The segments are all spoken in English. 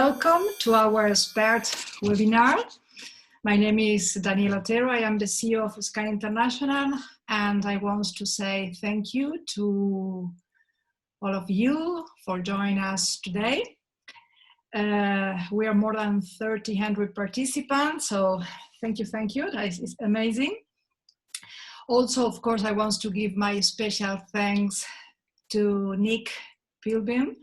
Welcome to our expert webinar. My name is Daniela Otero. I am the CEO of Skål International, and I want to say thank you to all of you for joining us today. We are more than 1,300 participants, so thank you. That is amazing. Also, of course, I want to give my special thanks to Nick Pilbeam.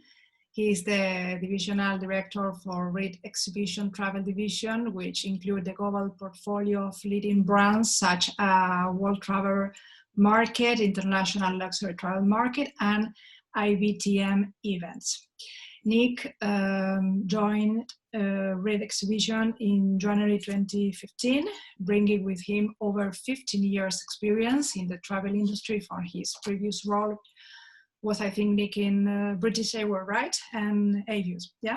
He is the Divisional Director for REIT Exhibition Travel Division, which includes the global portfolio of leading brands such as World Travel Market, International Luxury Travel Market, and IBTM Events. Nick joined REIT Exhibition in January 2015, bringing with him over 15 years experience in the travel industry for his previous role was, I think, Nick in British Airways, right? And Avios, yeah?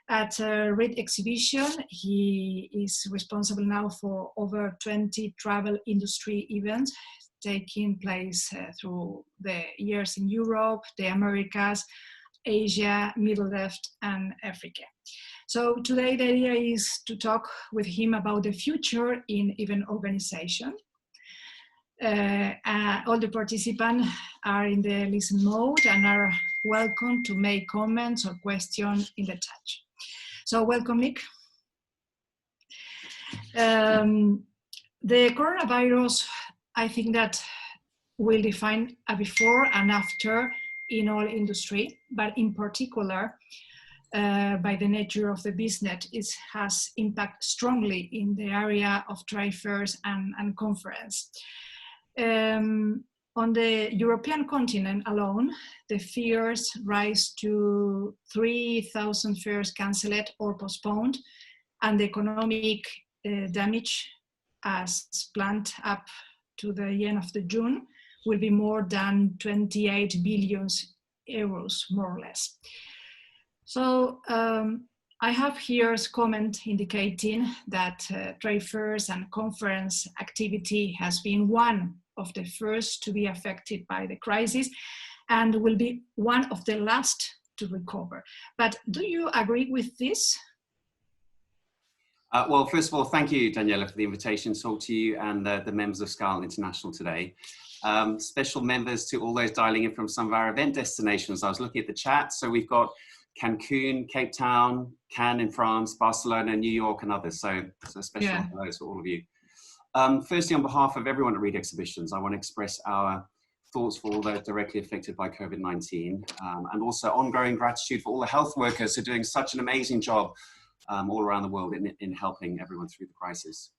At REIT Exhibition, he is responsible now for over 20 travel industry events taking place through the years in Europe, the Americas, Asia, Middle East, and Africa. So today the idea is to talk with him about the future in event organization. All the participants are in the listen mode and are welcome to make comments or questions in the chat. So welcome, Nick. The coronavirus, I think that will define a before and after in all industry, but in particular, by the nature of the business, it has impact strongly in the area of trade fairs and conference. On the European continent alone, the fairs rise to 3,000 fairs cancelled or postponed, and the economic damage as planned up to the end of the June will be more than 28 billion euros, more or less. So I have here a comment indicating that trade fairs and conference activity has been one of the first to be affected by the crisis and will be one of the last to recover. But do you agree with this? Well, first of all, thank you, Daniela, for the invitation to talk to you and the members of Skål International today. Special members to all those dialing in from some of our event destinations. I was looking at the chat, so we've got Cancun, Cape Town, Cannes in France, Barcelona, New York, and others. So special hello to all of you. Firstly, on behalf of everyone at REIT Exhibitions, I want to express our thoughts for all those directly affected by COVID-19, and also ongoing gratitude for all the health workers who are doing such an amazing job all around the world in helping everyone through the crisis.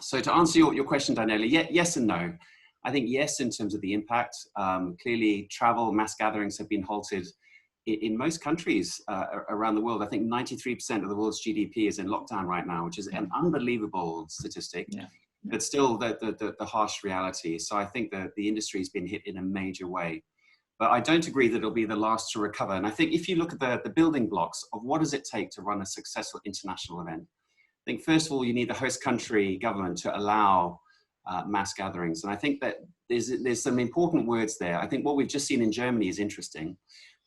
So to answer your question, Daniela, yes and no. I think yes, in terms of the impact. Clearly, travel, mass gatherings have been halted in most countries around the world. I think 93% of the world's GDP is in lockdown right now, which is an unbelievable statistic. Yeah. But still the harsh reality. So I think that the industry has been hit in a major way. But I don't agree that it'll be the last to recover. And I think if you look at the building blocks of what does it take to run a successful international event, I think first of all, you need the host country government to allow mass gatherings. And I think that there's some important words there. I think what we've just seen in Germany is interesting,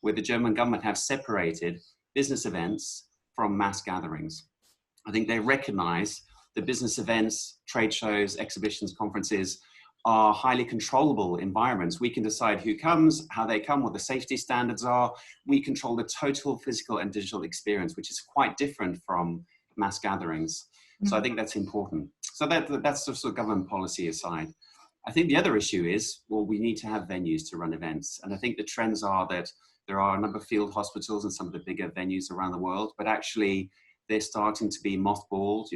where the German government have separated business events from mass gatherings. I think they recognize the business events, trade shows, exhibitions, conferences are highly controllable environments. We can decide who comes, how they come, what the safety standards are. We control the total physical and digital experience, which is quite different from mass gatherings. So I think that's important. So that's the sort of government policy aside. I think the other issue is, well, we need to have venues to run events. And I think the trends are that there are a number of field hospitals and some of the bigger venues around the world, but actually they're starting to be mothballed,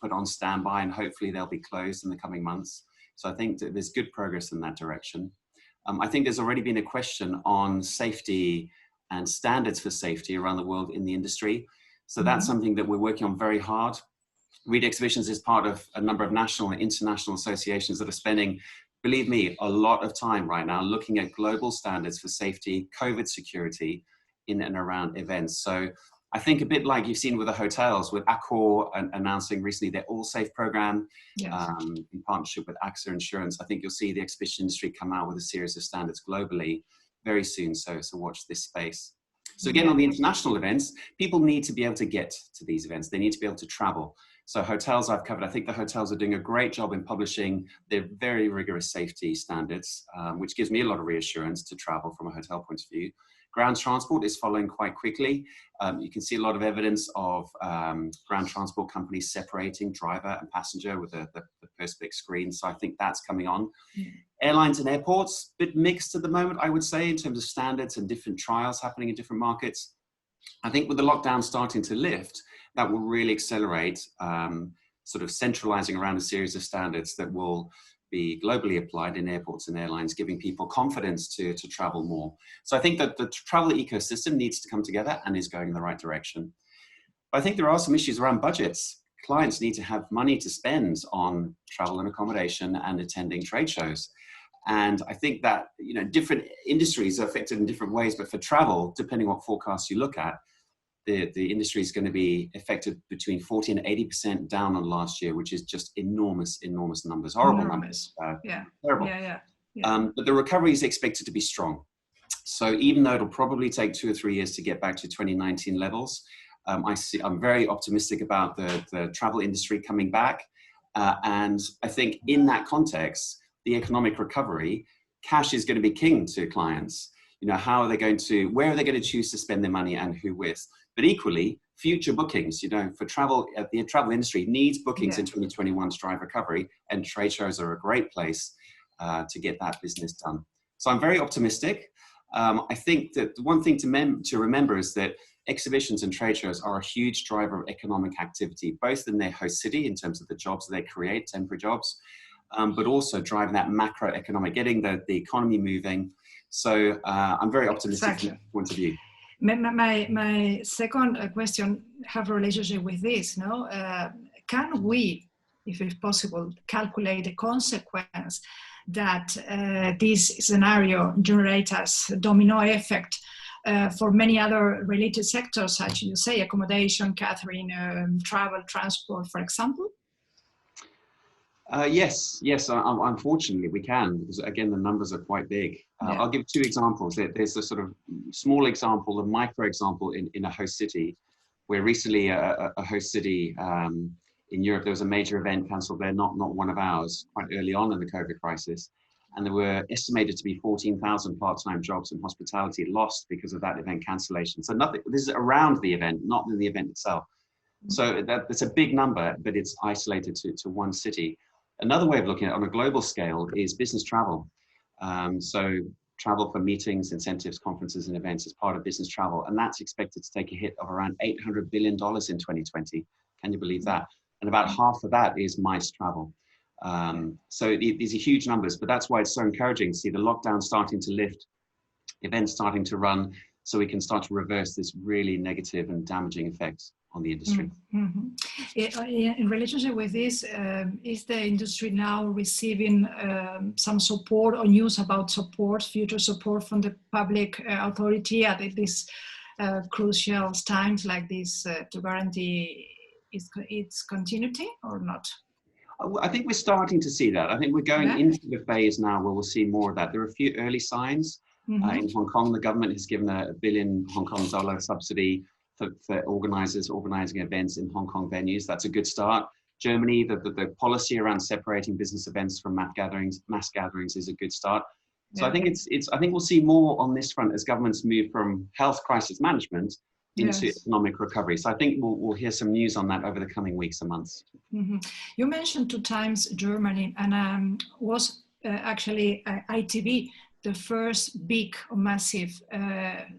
put on standby, and hopefully they'll be closed in the coming months. So I think that there's good progress in that direction. I think there's already been a question on safety and standards for safety around the world in the industry. So that's something that we're working on very hard. REIT Exhibitions is part of a number of national and international associations that are spending, believe me, a lot of time right now looking at global standards for safety, COVID security in and around events. So I think a bit like you've seen with the hotels, with Accor announcing recently their All Safe program, in partnership with AXA Insurance. I think you'll see the exhibition industry come out with a series of standards globally very soon. So watch this space. So again, on the international events, people need to be able to get to these events. They need to be able to travel. So hotels I've covered, I think the hotels are doing a great job in publishing their very rigorous safety standards, which gives me a lot of reassurance to travel from a hotel point of view. Ground transport is following quite quickly. You can see a lot of evidence of ground transport companies separating driver and passenger with the perspex screen. So I think that's coming on. Airlines and airports, a bit mixed at the moment, I would say, in terms of standards and different trials happening in different markets. I think with the lockdown starting to lift, that will really accelerate sort of centralizing around a series of standards that will be globally applied in airports and airlines, giving people confidence to travel more. So I think that the travel ecosystem needs to come together and is going in the right direction. But I think there are some issues around budgets. Clients need to have money to spend on travel and accommodation and attending trade shows. And I think that, you know, different industries are affected in different ways, but for travel, depending on what forecasts you look at, the industry is going to be affected between 40 and 80% down on last year, which is just enormous numbers, horrible numbers. Terrible. But the recovery is expected to be strong. So even though it'll probably take 2 or 3 years to get back to 2019 levels, I'm very optimistic about the travel industry coming back. And I think in that context, the economic recovery, cash is going to be king to clients. You know, how are they going to, where are they going to choose to spend their money and who with? But equally, future bookings, you know, for travel, the travel industry needs bookings in 2021 to drive recovery, and trade shows are a great place to get that business done. So I'm very optimistic. I think that the one thing to remember is that exhibitions and trade shows are a huge driver of economic activity, both in their host city in terms of the jobs they create, temporary jobs, but also driving that macroeconomic, getting the economy moving. So I'm very optimistic from that point of view. My second question have a relationship with this. No, can we, if it's possible, calculate the consequence that this scenario generates as a domino effect for many other related sectors, such as you say, accommodation, catering, travel, transport, for example? Yes, unfortunately we can, because again, the numbers are quite big. I'll give 2 examples. There's a sort of small example, a micro example in a host city, where recently a host city in Europe, there was a major event cancelled there, not one of ours, quite early on in the COVID crisis. And there were estimated to be 14,000 part-time jobs in hospitality lost because of that event cancellation. So this is around the event, not in the event itself. So that's a big number, but it's isolated to one city. Another way of looking at it on a global scale is business travel. So travel for meetings, incentives, conferences, and events is part of business travel. And that's expected to take a hit of around $800 billion in 2020. Can you believe that? And about half of that is MICE travel. So these are huge numbers, but that's why it's so encouraging to see the lockdown starting to lift, events starting to run, so we can start to reverse this really negative and damaging effects on the industry. In relationship with this, is the industry now receiving some support or news about support, future support from the public authority at these crucial times like this to guarantee its continuity or not? I think we're starting to see that. I think we're going into the phase now where we'll see more of that. There are a few early signs. In Hong Kong, the government has given a $1 billion Hong Kong dollar subsidy for organizing events in Hong Kong venues. That's a good start. Germany, the policy around separating business events from mass gatherings is a good start. So I think I think we'll see more on this front as governments move from health crisis management into economic recovery. So I think we'll hear some news on that over the coming weeks and months. You mentioned 2 times Germany, and was actually ITB the first big or massive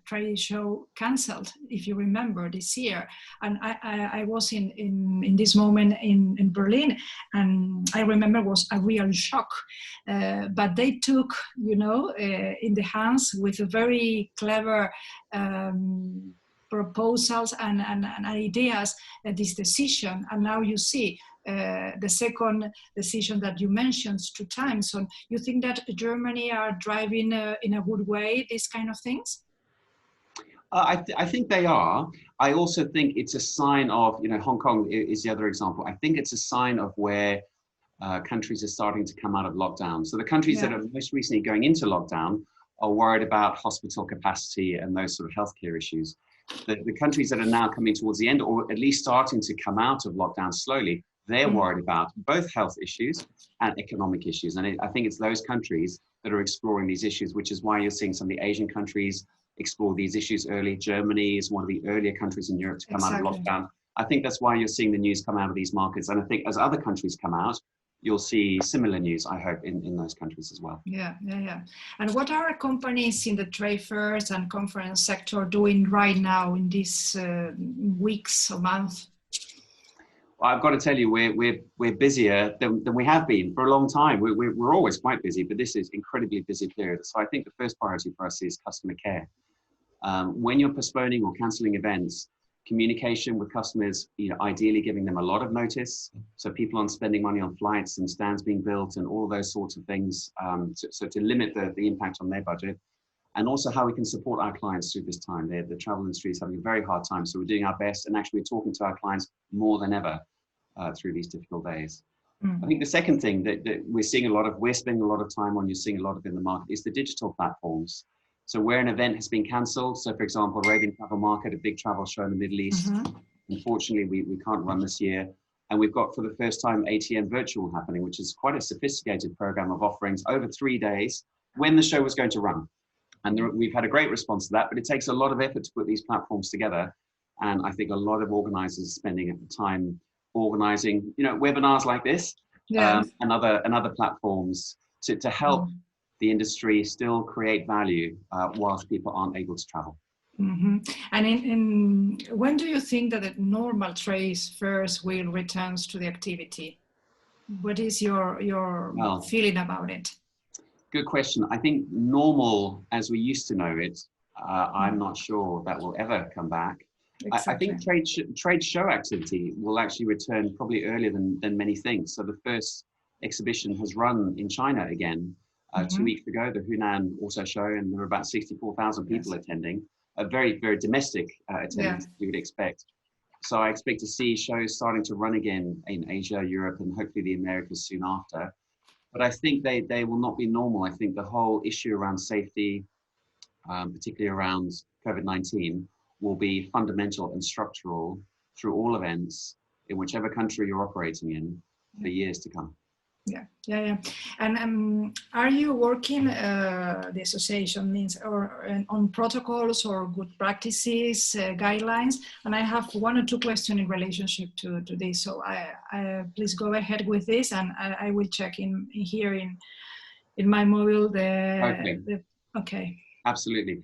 trade show cancelled, if you remember, this year. And I was in this moment in Berlin, and I remember it was a real shock. But they took, you know, in the hands with a very clever proposals and ideas this decision. And now you see the second decision that you mentioned 2 times. So you think that Germany are driving in a good way these kind of things? I think they are. I also think it's a sign of, you know, Hong Kong is the other example. I think it's a sign of where countries are starting to come out of lockdown. So the countries that are most recently going into lockdown are worried about hospital capacity and those sort of healthcare issues. The countries that are now coming towards the end, or at least starting to come out of lockdown slowly, they're worried about both health issues and economic issues. And I think it's those countries that are exploring these issues, which is why you're seeing some of the Asian countries explore these issues early. Germany is one of the earlier countries in Europe to come out of lockdown. I think that's why you're seeing the news come out of these markets. And I think as other countries come out, you'll see similar news, I hope, in those countries as well. Yeah. And what are companies in the trade fairs and conference sector doing right now in these weeks or months? Well, I've got to tell you, we're busier than we have been for a long time. We're always quite busy, but this is incredibly busy period. So I think the first priority for us is customer care. When you're postponing or cancelling events, communication with customers, ideally giving them a lot of notice. So people aren't spending money on flights and stands being built and all those sorts of things. So to limit the impact on their budget. And also how we can support our clients through this time. The travel industry is having a very hard time. So we're doing our best and actually talking to our clients more than ever through these difficult days. I think the second thing that we're spending a lot of time on, you're seeing a lot of in the market, is the digital platforms. So where an event has been cancelled, so for example, Arabian Travel Market, a big travel show in the Middle East, unfortunately we can't run this year. And we've got for the first time ATM Virtual happening, which is quite a sophisticated program of offerings over 3 days when the show was going to run. And we've had a great response to that, but it takes a lot of effort to put these platforms together. And I think a lot of organizers are spending time organizing, webinars like this and other platforms to help the industry still create value whilst people aren't able to travel. And when do you think that the normal trade fairs will return to the activity? What is your feeling about it? Good question. I think normal, as we used to know it, I'm not sure that will ever come back. Exactly. I think trade show activity will actually return probably earlier than many think. So the first exhibition has run in China again 2 weeks ago, the Hunan Auto Show, and there were about 64,000 people attending. A very, very domestic attendance you would expect. So I expect to see shows starting to run again in Asia, Europe, and hopefully the Americas soon after. But I think they will not be normal. I think the whole issue around safety, particularly around COVID-19, will be fundamental and structural through all events in whichever country you're operating in for years to come. Yeah. And are you working, the association means, on protocols or good practices, guidelines? And I have 1 or 2 questions in relationship to this. So I please go ahead with this, and I will check in here in my mobile. Okay. Absolutely.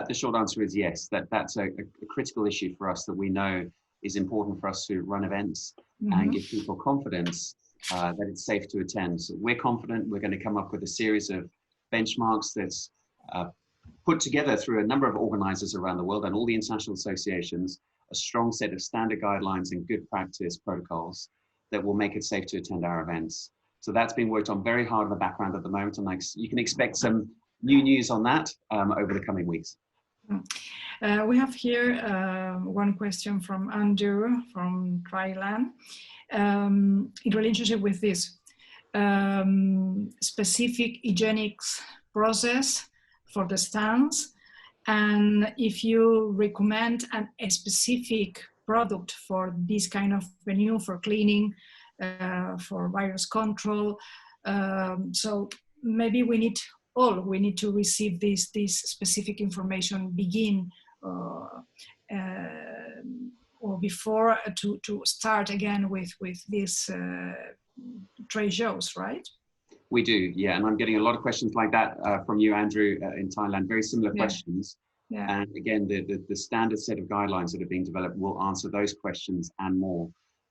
The short answer is yes. That's a critical issue for us that we know is important for us to run events and give people confidence that it's safe to attend. So we're confident we're going to come up with a series of benchmarks that's put together through a number of organizers around the world and all the international associations, a strong set of standard guidelines and good practice protocols that will make it safe to attend our events. So that's being worked on very hard in the background at the moment, and you can expect some new news on that over the coming weeks. We have here 1 question from Andrew from Thailand. In relationship with this specific hygienics process for the stands, and if you recommend a specific product for this kind of venue, for cleaning, for virus control. So maybe we need to receive this specific information or before to start again with these trade shows, right? We do, yeah. And I'm getting a lot of questions like that from you, Andrew, in Thailand, very similar questions. Yeah. And again, the standard set of guidelines that are being developed will answer those questions and more.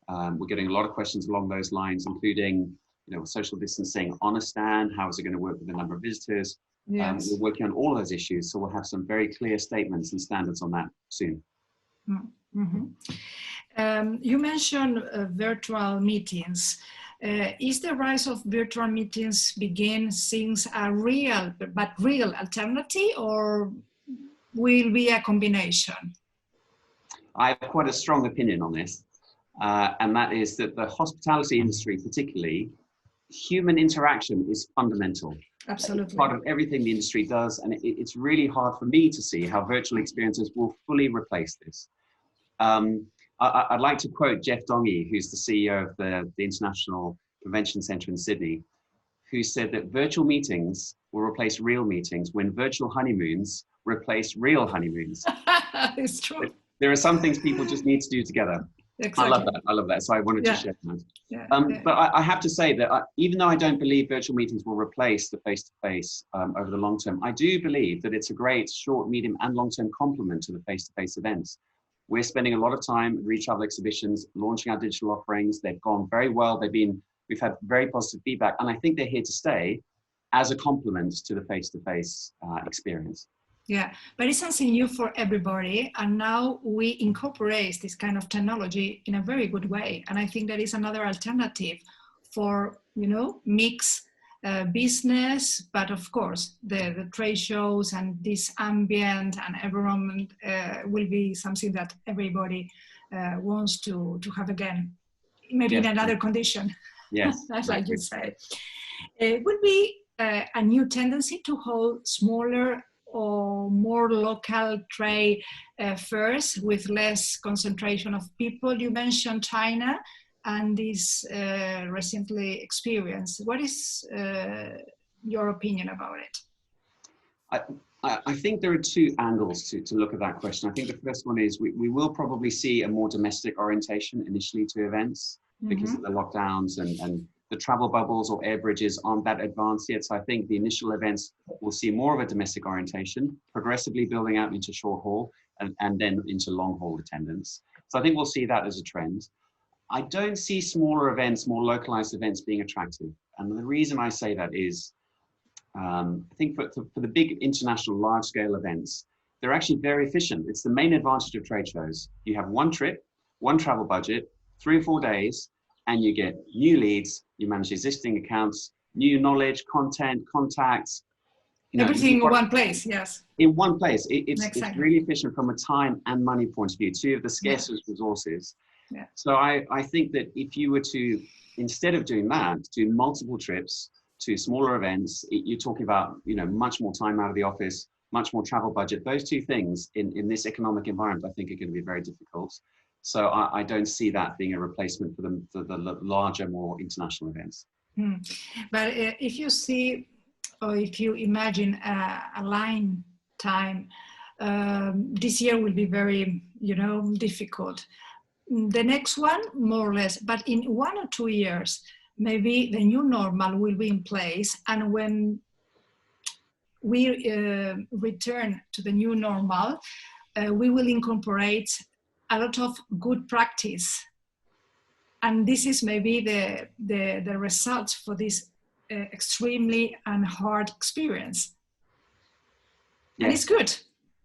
We're getting a lot of questions along those lines, including, social distancing on a stand. How is it going to work with the number of visitors? Yes. We're working on all of those issues. So we'll have some very clear statements and standards on that soon. You mentioned virtual meetings. Is the rise of virtual meetings begin since a real alternative, or will be a combination? I have quite a strong opinion on this, and that is that the hospitality industry, particularly, human interaction is fundamental. Absolutely. It's part of everything the industry does, and it's really hard for me to see how virtual experiences will fully replace this. I'd like to quote Jeff Dongy, who's the CEO of the International Convention Centre in Sydney, who said that virtual meetings will replace real meetings when virtual honeymoons replace real honeymoons. It's true. There are some things people just need to do together. Exactly. I love that. I love that. So I wanted to share that. Yeah. But I have to say that even though I don't believe virtual meetings will replace the face-to-face over the long term, I do believe that it's a great short, medium, and long-term complement to the face-to-face events. We're spending a lot of time at Retravel Exhibitions launching our digital offerings. They've gone very well. We've had very positive feedback, and I think they're here to stay as a complement to the face-to-face experience. Yeah, but it's something new for everybody, and now we incorporate this kind of technology in a very good way. And I think that is another alternative for, mix business, but of course the trade shows and this ambient and environment will be something that everybody wants to have again, maybe in another condition. Yes, that's like you say. It would be a new tendency to hold smaller or more local trade fairs with less concentration of people. You mentioned China and this recently experience. What is your opinion about it? I think there are two angles to look at that question. I think the first one is we will probably see a more domestic orientation initially to events because of the lockdowns and the travel bubbles or air bridges aren't that advanced yet. So I think the initial events will see more of a domestic orientation, progressively building out into short haul and then into long haul attendance. So I think we'll see that as a trend. I don't see smaller events, more localized events being attractive. And the reason I say that is, I think for the big international large scale events, they're actually very efficient. It's the main advantage of trade shows. You have one trip, one travel budget, 3 or 4 days, and you get new leads, you manage existing accounts, new knowledge, content, contacts. Everything in one place, yes. In one place. It's really efficient from a time and money point of view, two of the scarcest resources. Yeah. So I think that if you were to, instead of doing that, do multiple trips to smaller events, you're talking about much more time out of the office, much more travel budget. Those two things in this economic environment, I think are going to be very difficult. So I don't see that being a replacement for the larger, more international events. But if you see, or if you imagine a line time, this year will be very, difficult. The next one, more or less, but in 1 or 2 years, maybe the new normal will be in place. And when we return to the new normal, we will incorporate a lot of good practice, and this is maybe the result for this extremely and hard experience. Yes. And it's good.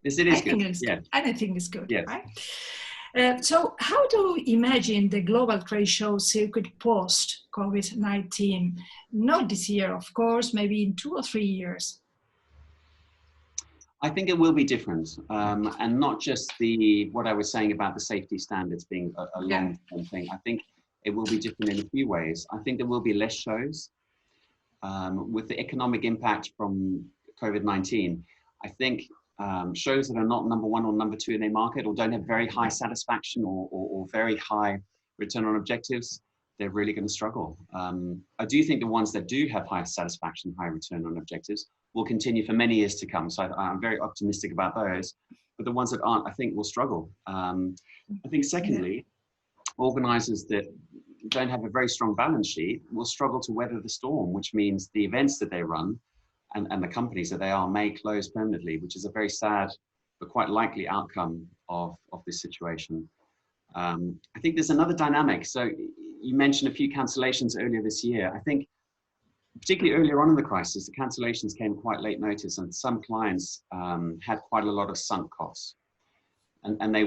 Yes, it is good. Yeah. I think it's good. Yes. Right? So how do you imagine the global trade show circuit post COVID-19? Not this year, of course, maybe in 2 or 3 years. I think it will be different, and not just what I was saying about the safety standards being a long-term thing. I think it will be different in a few ways. I think there will be less shows. With the economic impact from COVID-19, I think shows that are not number 1 or number 2 in their market or don't have very high satisfaction or very high return on objectives, they're really going to struggle. I do think the ones that do have high satisfaction, high return on objectives, will continue for many years to come. So I'm very optimistic about those. But the ones that aren't, I think, will struggle. I think secondly, organizers that don't have a very strong balance sheet will struggle to weather the storm, which means the events that they run and the companies that they are may close permanently, which is a very sad but quite likely outcome of this situation. I think there's another dynamic. So you mentioned a few cancellations earlier this year. I think particularly earlier on in the crisis, the cancellations came quite late notice, and some clients had quite a lot of sunk costs, and they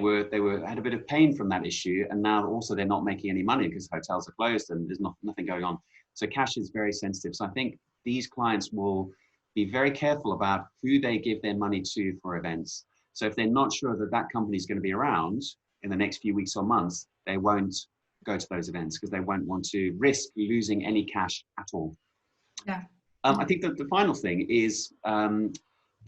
had a bit of pain from that issue. And now also they're not making any money because hotels are closed and there's nothing going on. So cash is very sensitive. So I think these clients will be very careful about who they give their money to for events. So if they're not sure that that company is going to be around in the next few weeks or months, they won't go to those events because they won't want to risk losing any cash at all. Yeah. I think that the final thing is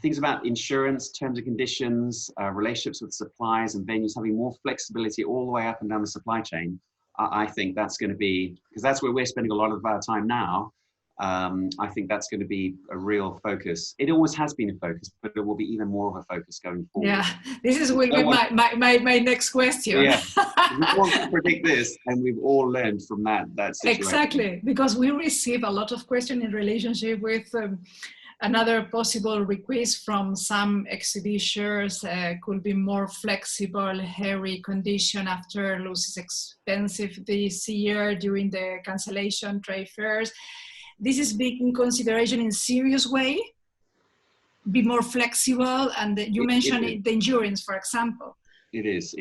things about insurance, terms and conditions, relationships with suppliers and venues, having more flexibility all the way up and down the supply chain. I think that's going to be, because that's where we're spending a lot of our time now. I think that's going to be a real focus. It always has been a focus, but it will be even more of a focus going forward. Yeah, will be my next question. Yeah, we want to predict this, and we've all learned from that situation. Exactly, because we receive a lot of questions in relationship with another possible request from some exhibitors could be more flexible, hairy condition after loses expensive this year during the cancellation trade fairs. This is big in consideration in serious way, be more flexible, and you mentioned the endurance, for example. It is.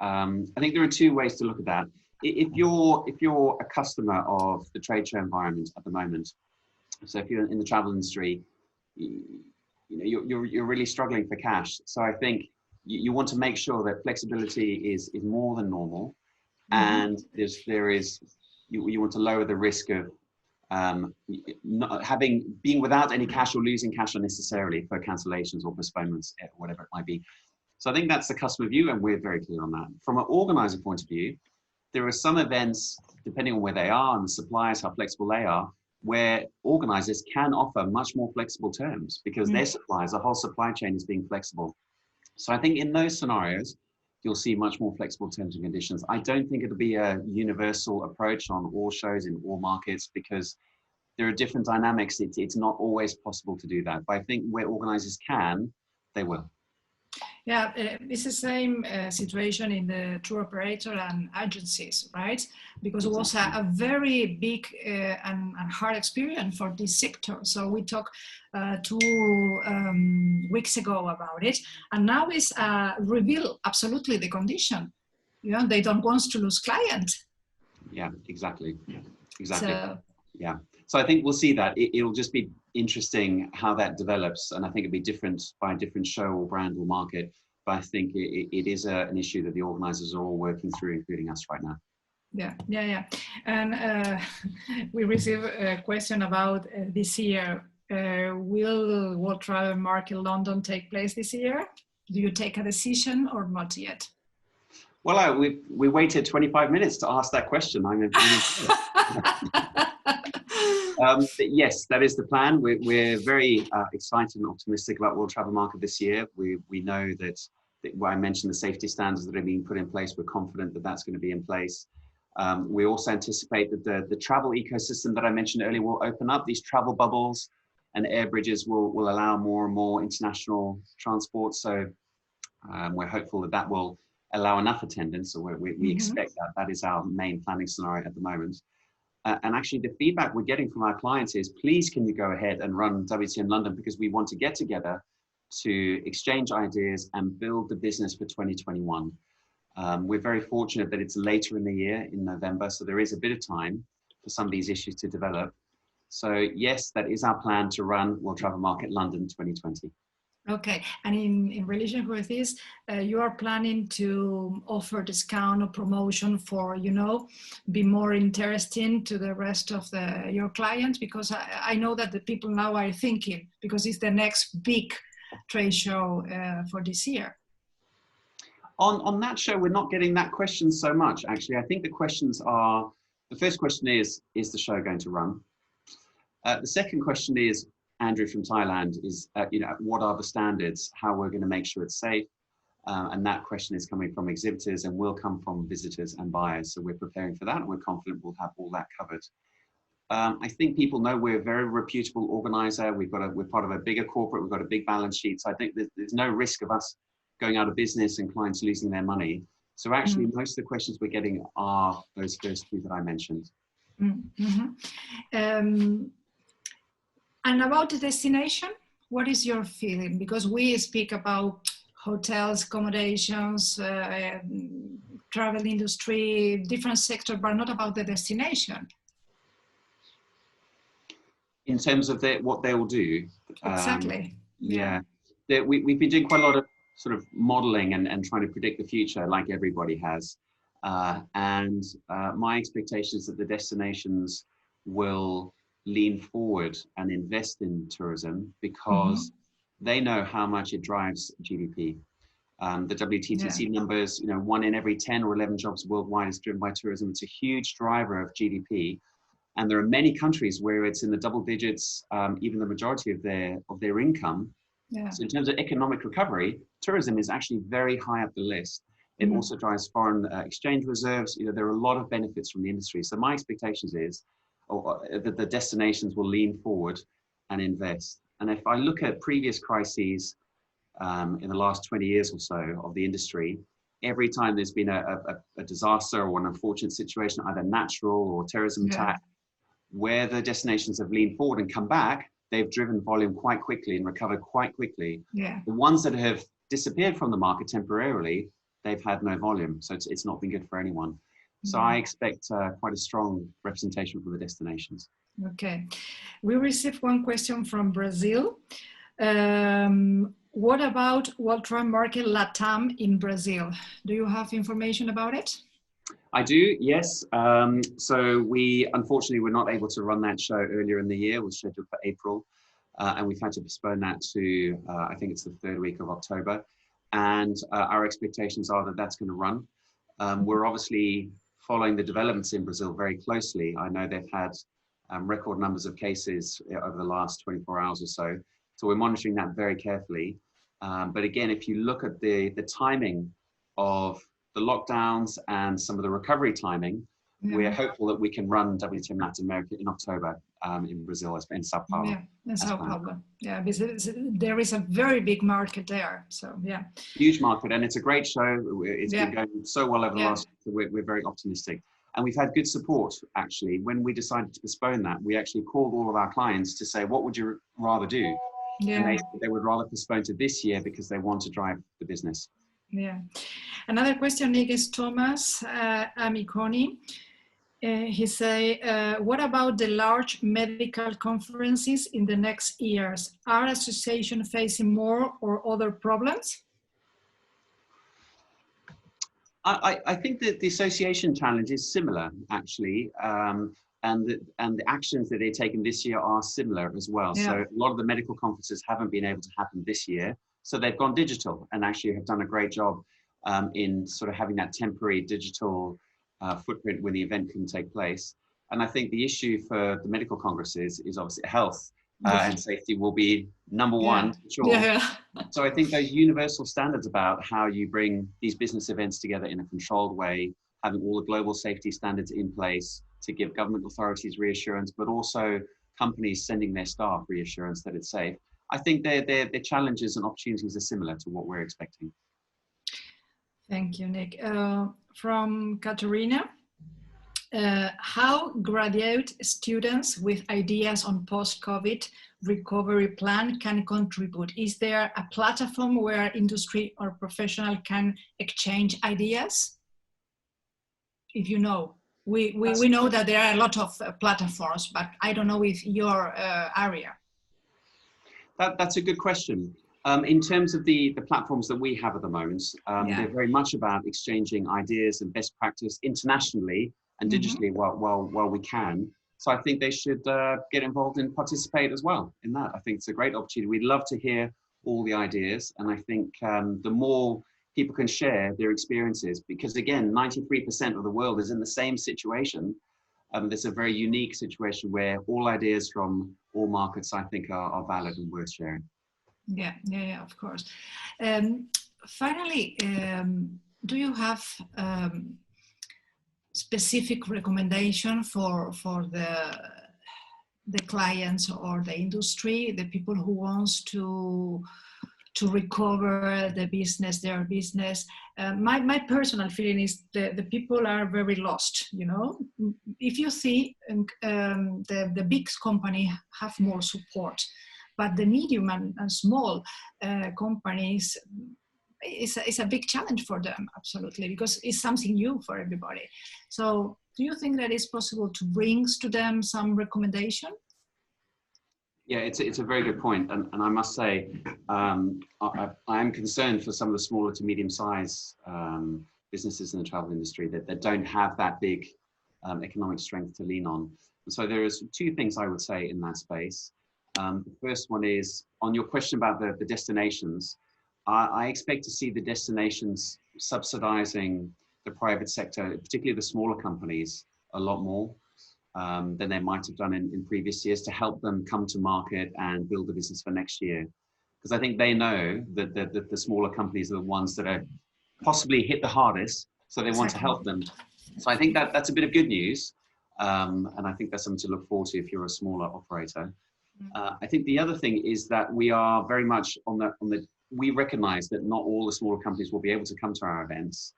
I think there are two ways to look at that. If you're a customer of the trade show environment at the moment, so if you're in the travel industry, you're really struggling for cash. So I think you want to make sure that flexibility is more than normal, and you want to lower the risk of being without any cash or losing cash unnecessarily for cancellations or postponements, whatever it might be. So I think that's the customer view, and we're very clear on that. From an organizer point of view, there are some events, depending on where they are and the suppliers, how flexible they are, where organizers can offer much more flexible terms because their suppliers, the whole supply chain is being flexible. So I think in those scenarios, you'll see much more flexible terms and conditions. I don't think it'll be a universal approach on all shows in all markets because there are different dynamics. It's not always possible to do that, but I think where organizers can, they will. Yeah, it's the same situation in the tour operator and agencies, right? Because it was a very big and hard experience for this sector. So we talked 2 weeks ago about it, and now it's reveal absolutely the condition. They don't want to lose clients. Yeah, exactly. So I think we'll see that. It'll just be interesting how that develops, and I think it'll be different by a different show or brand or market. But I think it is an issue that the organisers are all working through, including us right now. Yeah. And we received a question about this year. Will World Travel Market London take place this year? Do you take a decision or not yet? Well, we waited 25 minutes to ask that question. Yes, that is the plan. We're very excited and optimistic about World Travel Market this year. We know that where I mentioned the safety standards that are being put in place, we're confident that that's going to be in place. We also anticipate that the travel ecosystem that I mentioned earlier will open up. These travel bubbles and air bridges will allow more and more international transport. So we're hopeful that will allow enough attendance. So we expect that is our main planning scenario at the moment. And actually the feedback we're getting from our clients is, please can you go ahead and run WTN London, because we want to get together to exchange ideas and build the business for 2021. We're very fortunate that it's later in the year, in November, so there is a bit of time for some of these issues to develop. So yes, that is our plan to run World Travel Market London 2020. Okay, and in relation with this, you are planning to offer discount or promotion for, be more interesting to the rest of your clients? Because I know that the people now are thinking, because it's the next big trade show for this year. On that show, we're not getting that question so much, actually. I think the questions are, the first question is the show going to run? The second question is, Andrew from Thailand, is, what are the standards, how we're going to make sure it's safe? And that question is coming from exhibitors and will come from visitors and buyers. So we're preparing for that, and we're confident we'll have all that covered. I think people know we're a very reputable organizer. We're part of a bigger corporate. We've got a big balance sheet. So I think there's no risk of us going out of business and clients losing their money. So actually, most of the questions we're getting are those first two that I mentioned. And about the destination, what is your feeling? Because we speak about hotels, accommodations, travel industry, different sectors, but not about the destination. In terms of what they will do? Exactly. Yeah. We've been doing quite a lot of sort of modeling and trying to predict the future, like everybody has. My expectation is that the destinations will lean forward and invest in tourism because they know how much it drives GDP. The WTTC numbers, 1 in every 10 or 11 jobs worldwide is driven by tourism. It's a huge driver of GDP. And there are many countries where it's in the double digits, even the majority of their income. Yeah. So in terms of economic recovery, tourism is actually very high up the list. It also drives foreign exchange reserves. There are a lot of benefits from the industry. So my expectations is that the destinations will lean forward and invest. And if I look at previous crises in the last 20 years or so of the industry, every time there's been a disaster or an unfortunate situation, either natural or terrorism attack, where the destinations have leaned forward and come back, they've driven volume quite quickly and recovered quite quickly. Yeah. The ones that have disappeared from the market temporarily, they've had no volume. So it's not been good for anyone. So I expect quite a strong representation from the destinations. Okay. We received one question from Brazil. What about Ultra Market Latam in Brazil? Do you have information about it? I do, yes. So we unfortunately were not able to run that show earlier in the year. It was scheduled for April, and we've had to postpone that to, I think it's the 3rd week of October. And our expectations are that that's going to run. We're obviously following the developments in Brazil very closely. I know they've had record numbers of cases over the last 24 hours or so. So we're monitoring that very carefully. But again, if you look at the timing of the lockdowns and some of the recovery timing, we're hopeful that we can run WTM Latin America in October in Brazil, in Sao Paulo. Yeah, in Sao Paulo. Yeah, because there is a very big market there. So yeah. Huge market, and it's a great show. It's been going so well over the last, so we're very optimistic. And we've had good support, actually. When we decided to postpone that, we actually called all of our clients to say, what would you rather do? Yeah. And they would rather postpone to this year because they want to drive the business. Yeah. Another question, Nick, is Thomas Amiconi. He say, what about the large medical conferences in the next years? Are associations facing more or other problems? I think that the association challenge is similar, actually. And the actions that they're taking this year are similar as well. Yeah. So a lot of the medical conferences haven't been able to happen this year. So they've gone digital and actually have done a great job in sort of having that temporary digital footprint when the event can take place. And I think the issue for the medical congresses is obviously health and safety will be number one, for sure. Yeah. So I think those universal standards about how you bring these business events together in a controlled way, having all the global safety standards in place to give government authorities reassurance, but also companies sending their staff reassurance that it's safe. I think their challenges and opportunities are similar to what we're expecting. Thank you, Nick. From Katerina, how graduate students with ideas on post-COVID recovery plan can contribute? Is there a platform where industry or professional can exchange ideas? If you know, we know that there are a lot of platforms, but I don't know if your area. That's a good question. In terms of the platforms that we have at the moment, they're very much about exchanging ideas and best practice internationally and digitally while we can. So I think they should get involved and participate as well in that. I think it's a great opportunity. We'd love to hear all the ideas. And I think the more people can share their experiences, because again, 93% of the world is in the same situation. There's a very unique situation where all ideas from all markets, I think, are valid and worth sharing. Yeah, of course. Finally, do you have specific recommendation for the clients or the industry, the people who wants to recover their business? My personal feeling is the people are very lost, you know. If you see the big company have more support, but the medium and small companies, it's a big challenge for them, absolutely, because it's something new for everybody. So do you think that it's possible to bring to them some recommendation? Yeah, it's a very good point. And I must say, I am concerned for some of the smaller to medium-sized businesses in the travel industry that don't have that big economic strength to lean on. And so there's two things I would say in that space. The first one is on your question about the destinations. I expect to see the destinations subsidizing the private sector, particularly the smaller companies, a lot more than they might have done in previous years, to help them come to market and build a business for next year. Because I think they know that the smaller companies are the ones that are possibly hit the hardest, so they want to help them. So I think that's a bit of good news, and I think that's something to look forward to if you're a smaller operator. I think the other thing is that we are very much we recognize that not all the smaller companies will be able to come to our events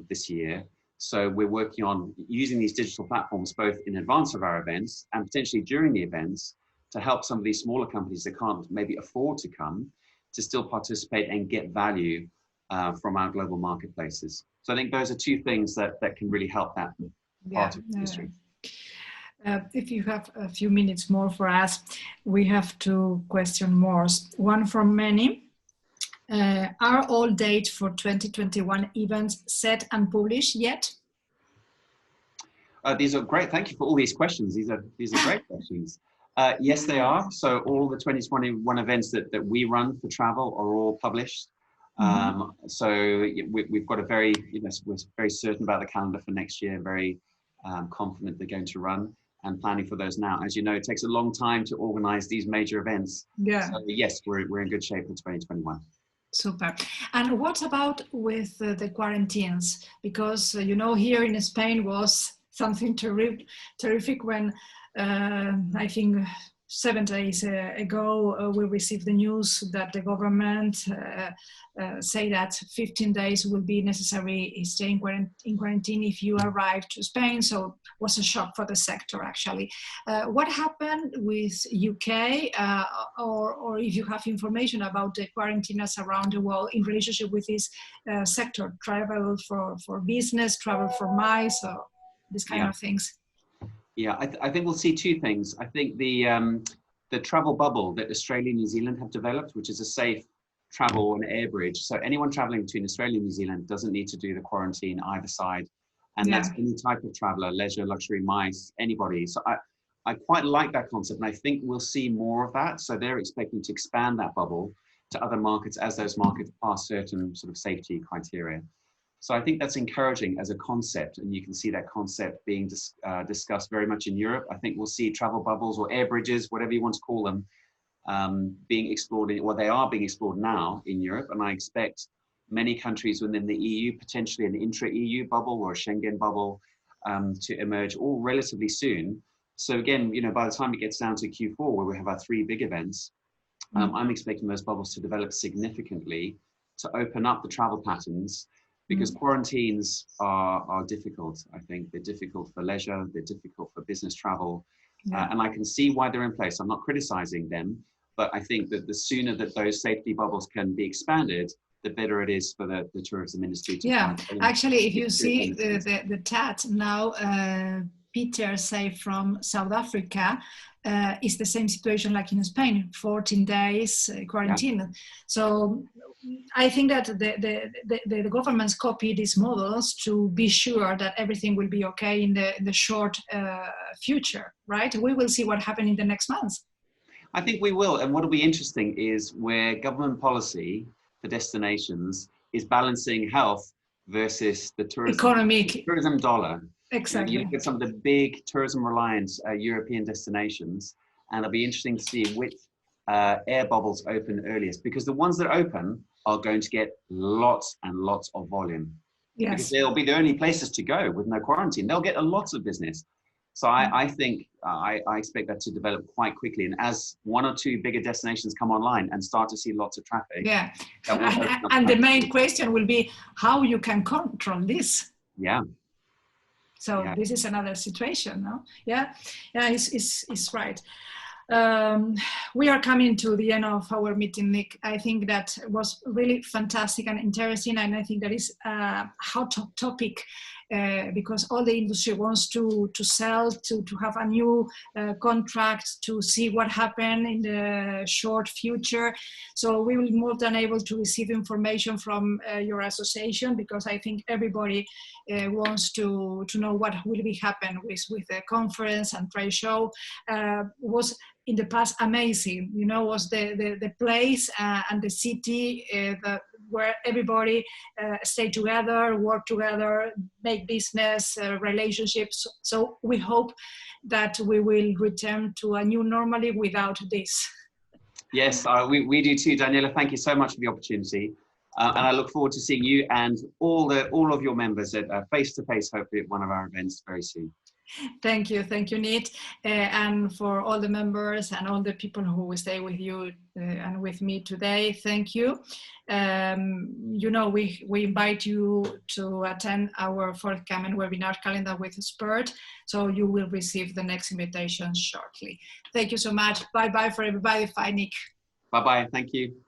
this year. So we're working on using these digital platforms both in advance of our events and potentially during the events to help some of these smaller companies that can't maybe afford to come to still participate and get value from our global marketplaces. So I think those are two things that can really help that part of the industry. If you have a few minutes more for us, we have two questions more. One from Manny. Are all dates for 2021 events set and published yet? These are great. Thank you for all these questions. These are great questions. Yes, they are. So all the 2021 events that we run for travel are all published. So we've got a very, we're very certain about the calendar for next year, very confident they're going to run and planning for those now. As you know, it takes a long time to organize these major events. Yeah. So yes, we're in good shape for 2021. Super. And what about with the quarantines? Because, here in Spain was something terrific when I think 7 days ago, we received the news that the government say that 15 days will be necessary staying in quarantine if you arrive to Spain. So it was a shock for the sector, actually. What happened with UK, or if you have information about the quarantinas around the world in relationship with this sector, travel for business, travel for miles, or this kind of things? Yeah, I think we'll see two things. I think the travel bubble that Australia and New Zealand have developed, which is a safe travel and air bridge. So anyone traveling between Australia and New Zealand doesn't need to do the quarantine either side. And that's any type of traveler, leisure, luxury, MICE, anybody. So I quite like that concept. And I think we'll see more of that. So they're expecting to expand that bubble to other markets as those markets pass certain sort of safety criteria. So I think that's encouraging as a concept, and you can see that concept being discussed very much in Europe. I think we'll see travel bubbles or air bridges, whatever you want to call them, being explored, they are being explored now in Europe. And I expect many countries within the EU, potentially an intra-EU bubble or a Schengen bubble, to emerge all relatively soon. So again, by the time it gets down to Q4, where we have our 3 big events, I'm expecting those bubbles to develop significantly to open up the travel patterns. Because quarantines are difficult. I think they're difficult for leisure, they're difficult for business travel, and I can see why they're in place. I'm not criticizing them, but I think that the sooner that those safety bubbles can be expanded, the better it is for the tourism industry. Actually, if you see the chat now, Peter say from South Africa, it's the same situation like in Spain, 14 days quarantine. So I think that the governments copy these models to be sure that everything will be okay in the short future, right? We will see what happens in the next months. I think we will. And what will be interesting is where government policy for destinations is balancing health versus the tourism dollar. Exactly. You look at some of the big tourism-reliant European destinations, and it'll be interesting to see which air bubbles open earliest, because the ones that open are going to get lots and lots of volume. Yes. Because they'll be the only places to go with no quarantine. They'll get a lot of business. So I think I expect that to develop quite quickly. And as 1 or 2 bigger destinations come online and start to see lots of traffic. Yeah. And the main question will be how you can control this. Yeah. So this is another situation, no? Yeah, it's right. We are coming to the end of our meeting, Nick. I think that was really fantastic and interesting, and I think that is a hot topic because all the industry wants to sell, to have a new contract, to see what happened in the short future. So we will be more than able to receive information from your association, because I think everybody wants to know what will be happen with the conference and trade show. Was in the past amazing, you know, was the place and the city where everybody stay together, work together, make business, relationships. So we hope that we will return to a new normality without this. Yes, we do too, Daniela. Thank you so much for the opportunity. And I look forward to seeing you and all of your members at face-to-face, hopefully at one of our events very soon. Thank you, Nick, and for all the members and all the people who will stay with you and with me today. Thank you. You know, we invite you to attend our forthcoming webinar calendar with Spurt, so you will receive the next invitation shortly. Thank you so much. Bye bye for everybody. Bye, Nick. Bye bye. Thank you.